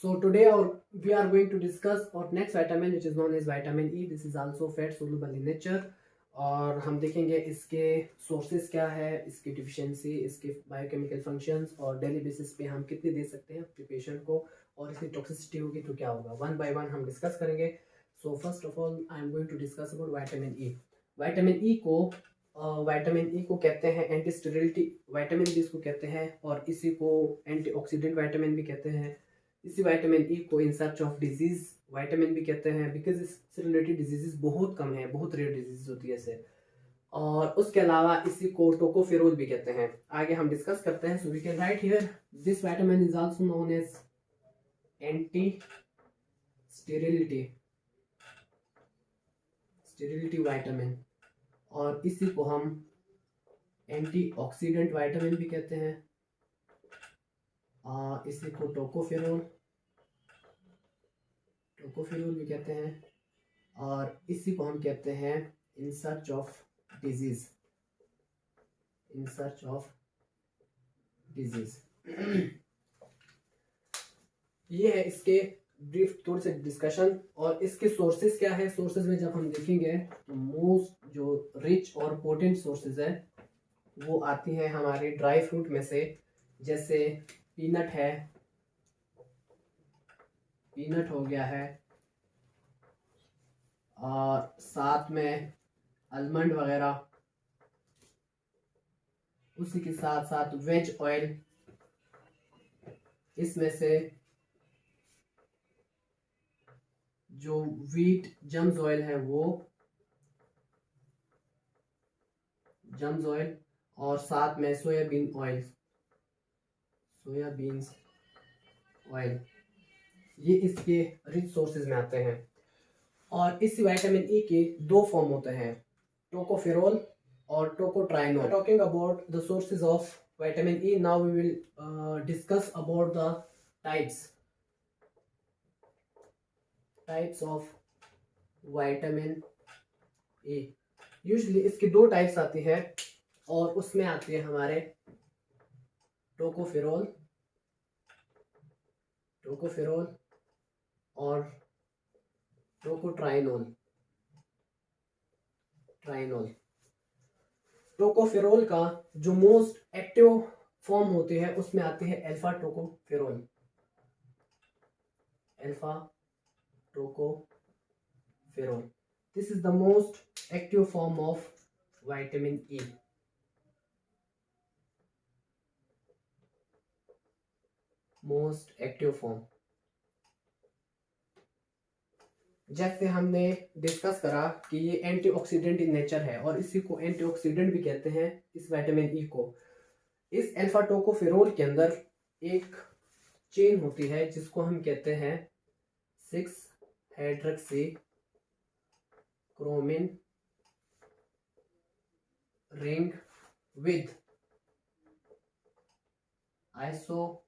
So today we are going to discuss our next vitamin which is known as vitamin E. This is also fat soluble in nature. और हम देखेंगे इसके sources क्या है, इसकी deficiency, इसके biochemical functions और डेली बेसिस पे हम कितने दे सकते हैं अपने पेशेंट को, और इसकी टॉक्सिसिटी होगी तो क्या होगा, वन बाय वन हम डिस्कस करेंगे. So first of all I am going to discuss about vitamin E. Vitamin E को कहते हैं एंटी स्टेरिलिटी वाइटामिन भी इसको कहते हैं, और इसी को एंटीऑक्सीडेंट वाइटामिन भी कहते हैं. इसी विटामिन ई को in search of disease vitamin भी कहते हैं, बिकॉज इससे रिलेटेड डिजीजेस बहुत कम है, बहुत रेयर डिजीज होती है इसे. और उसके अलावा इसी को टोकोफेरोल भी कहते हैं. आगे हम डिस्कस करते हैं. So we can write here this vitamin is also known as anti sterility sterility vitamin, और इसी को हम एंटीऑक्सीडेंट विटामिन भी कहते हैं. इसी को टोकोफेरोल भी कहते हैं, और इसी को हम कहते हैं इन सर्च ऑफ डिजीज. ये है इसके ब्रीफ थोड़े से डिस्कशन. और इसके सोर्सेज क्या है, सोर्सेज में जब हम देखेंगे तो मोस्ट जो रिच और पोटेंट सोर्सेज है वो आती है हमारे ड्राई फ्रूट में से, जैसे पीनट है, पीनट हो गया है, और साथ में आलमंड वगैरह, उसी के साथ साथ वेज ऑयल, इसमें से जो व्हीट जम्स ऑयल है वो जम्स ऑयल, और साथ में सोयाबीन ऑयल, ये इसके रिच सोर्सेज में आते हैं. और इस विटामिन ई के दो फॉर्म होते हैं, टोकोफेरोल और tocotrienol. Talking about the sources of vitamin E, now we will discuss about the types of vitamin E. Usually इसकी दो टाइप्स आती है, और उसमें आती है हमारे टोकोफेरोल और टोकोट्राइनोल. टोकोफेरोल का जो मोस्ट एक्टिव फॉर्म होती है उसमें आती है alpha tocopherol. This is the most active form of vitamin E. Most active form, जैसे हमने डिस्कस करा कि ये एंटीऑक्सीडेंट इन नेचर है, और इसी को एंटीऑक्सीडेंट भी कहते हैं इस विटामिन ई को. इस अल्फा टोकोफेरोल के अंदर एक चेन होती है जिसको हम कहते हैं 6 हाइड्रोक्सी क्रोमिन रिंग विद आइसोप्रोटीनोल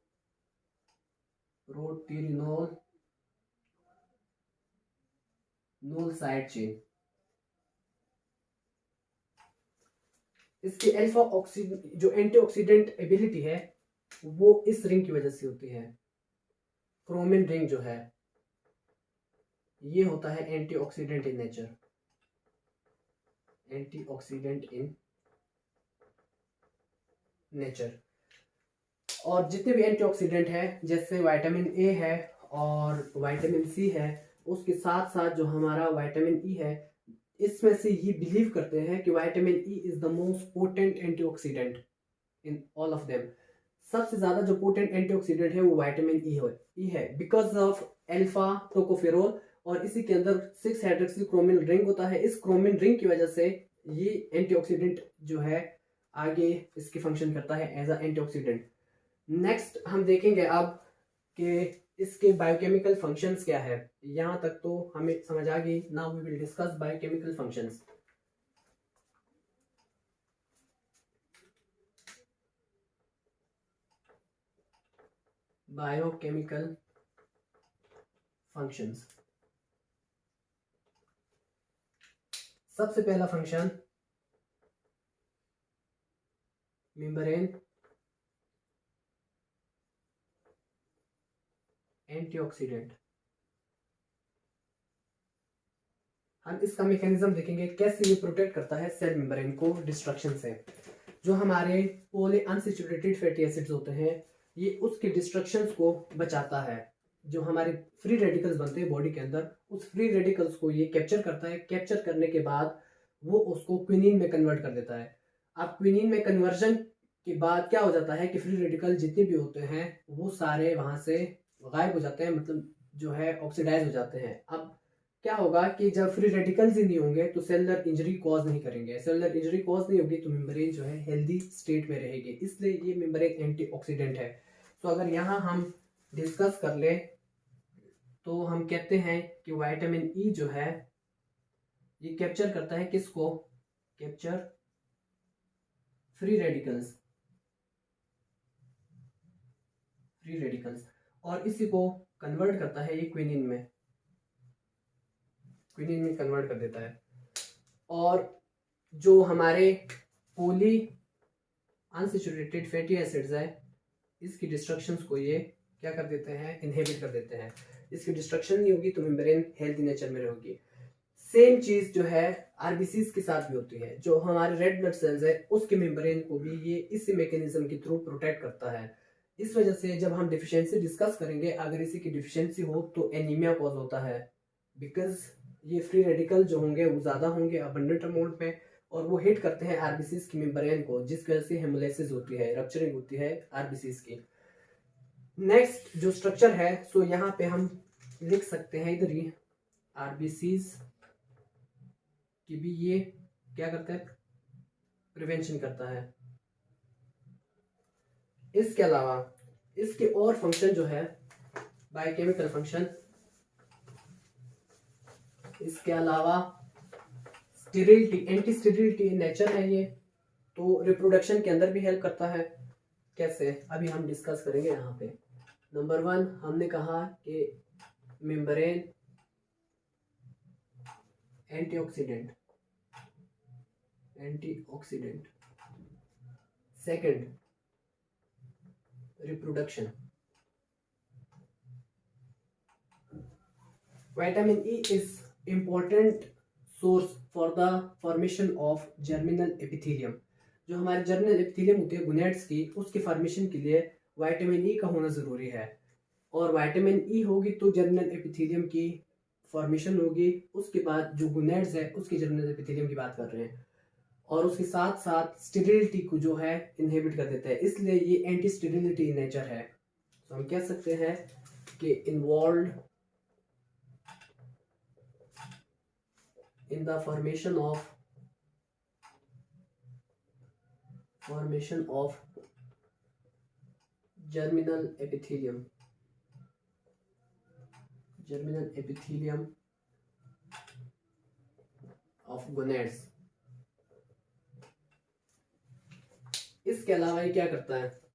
नूल साइड चेन. इसकी अल्फा जो एंटीऑक्सीडेंट एबिलिटी है वो इस रिंग की वजह से होती है. क्रोमिन रिंग जो है ये होता है एंटीऑक्सीडेंट इन नेचर. और जितने भी एंटीऑक्सीडेंट है, जैसे विटामिन ए है और विटामिन सी है, उसके साथ साथ जो हमारा विटामिन ई है, इसमें से ये बिलीव करते हैं कि vitamin E is the most potent antioxidant in all of them. सबसे ज्यादा जो पोटेंट एंटीऑक्सीडेंट है वो विटामिन ई है, बिकॉज ऑफ अल्फा टोकोफेरोल, और इसी के अंदर 6 हाइड्रोक्सी क्रोमिन रिंग होता है. इस क्रोमिन रिंग की वजह से ये एंटीऑक्सीडेंट जो है आगे इसकी फंक्शन करता है एज अ एंटीऑक्सीडेंट. नेक्स्ट हम देखेंगे अब कि इसके बायोकेमिकल फंक्शंस क्या है. यहाँ तक तो हमें समझ आ गई. Now we will discuss biochemical functions. Biochemical functions. सबसे पहला फंक्शन मेम्ब्रेन एंटीऑक्सीडेंट। हम इसका मैकेनिज्म देखेंगे कैसे ये प्रोटेक्ट करता है सेल मेम्ब्रेन को डिस्ट्रक्शन से। जो हमारे पॉली अनसैचुरेटेड फैटी एसिड्स होते हैं ये उसके डिस्ट्रक्शंस को बचाता है। जो हमारे फ्री रेडिकल्स बनते हैं बॉडी के अंदर उस फ्री रेडिकल्स को ये कैप्चर करता है। कैप्चर करने के बाद वो उसको क्विनिन में कन्वर्ट कर देता है। अब क्विनिन में कन्वर्जन के बाद क्या हो जाता है कि फ्री रेडिकल जितने भी होते हैं वो सारे वहां से गायब हो जाते हैं, मतलब जो है ऑक्सीडाइज हो जाते हैं। अब क्या होगा कि जब फ्री रेडिकल्स ही नहीं होंगे तो सेलुलर इंजरी कॉज नहीं करेंगे। सेलुलर इंजरी कॉज नहीं होगी तो मेम्ब्रेन जो है हेल्दी स्टेट में रहेगी, इसलिए ये मेम्ब्रेन एंटीऑक्सीडेंट है। तो अगर यहाँ हम डिस्कस कर ले तो हम कहते हैं कि विटामिन ई जो है ये कैप्चर करता है किसको, capture free radicals, free radicals, और इसी को कन्वर्ट करता है ये क्विनिन में, क्विनिन में कन्वर्ट कर देता है। और जो हमारे पॉली अनसैचुरेटेड फैटी एसिड्स है इसकी डिस्ट्रक्शंस को ये क्या कर देते हैं, इनहिबिट कर देते हैं। इसकी डिस्ट्रक्शन नहीं होगी तो मेम्ब्रेन हेल्दी नेचर में रहेगी। सेम चीज जो है आरबीसीज के साथ भी होती है। जो हमारे रेड ब्लड सेल्स है उसके मेम्ब्रेन को भी ये इसी मैकेनिज्म के थ्रू प्रोटेक्ट करता है। इस वजह से जब हम डिफिशियंसी डिस्कस करेंगे अगर इसी की डिफिशियंसी हो तो एनीमिया कॉज होता है, बिकॉज ये फ्री रेडिकल जो होंगे वो ज्यादा होंगे अबंडेंट अमाउंट में और वो हिट करते हैं आरबीसीज की मेम्ब्रेन को, जिसकी वजह से हेमोलाइसिस होती है, रप्चरिंग होती है आरबीसीज की। नेक्स्ट जो स्ट्रक्चर है सो यहाँ पे हम लिख सकते हैं इधर ही आरबीसीज कि भी ये क्या करता है, प्रिवेंशन करता है। इसके अलावा इसके और फंक्शन जो है बायोकेमिकल फंक्शन, इसके अलावा स्टेरिलिटी, एंटी स्टेरिलिटी नेचर है ये, तो रिप्रोडक्शन के अंदर भी हेल्प करता है। कैसे अभी हम डिस्कस करेंगे। यहाँ पे नंबर 1 हमने कहा कि membrane antioxidant, antioxidant. Second reproduction, vitamin E is important source for the formation of germinal epithelium। जो हमारे जर्मिनल एपिथेलियम होती है गुनेड्स की, उसके फॉर्मेशन के लिए विटामिन ई का होना जरूरी है। और विटामिन ई होगी तो जर्मिनल एपिथेलियम की फॉर्मेशन होगी। उसके बाद जो गुनेड्स है उसके जर्मिनल एपिथेलियम की बात कर रहे हैं, और उसके साथ साथ स्टेरिलिटी को जो है इनहिबिट कर देता है, इसलिए ये एंटी स्टेरिलिटी नेचर है। तो हम कह सकते हैं कि involve in the formation of germinal epithelium, germinal epithelium of gonads। इसके अलावा ये क्या करता है,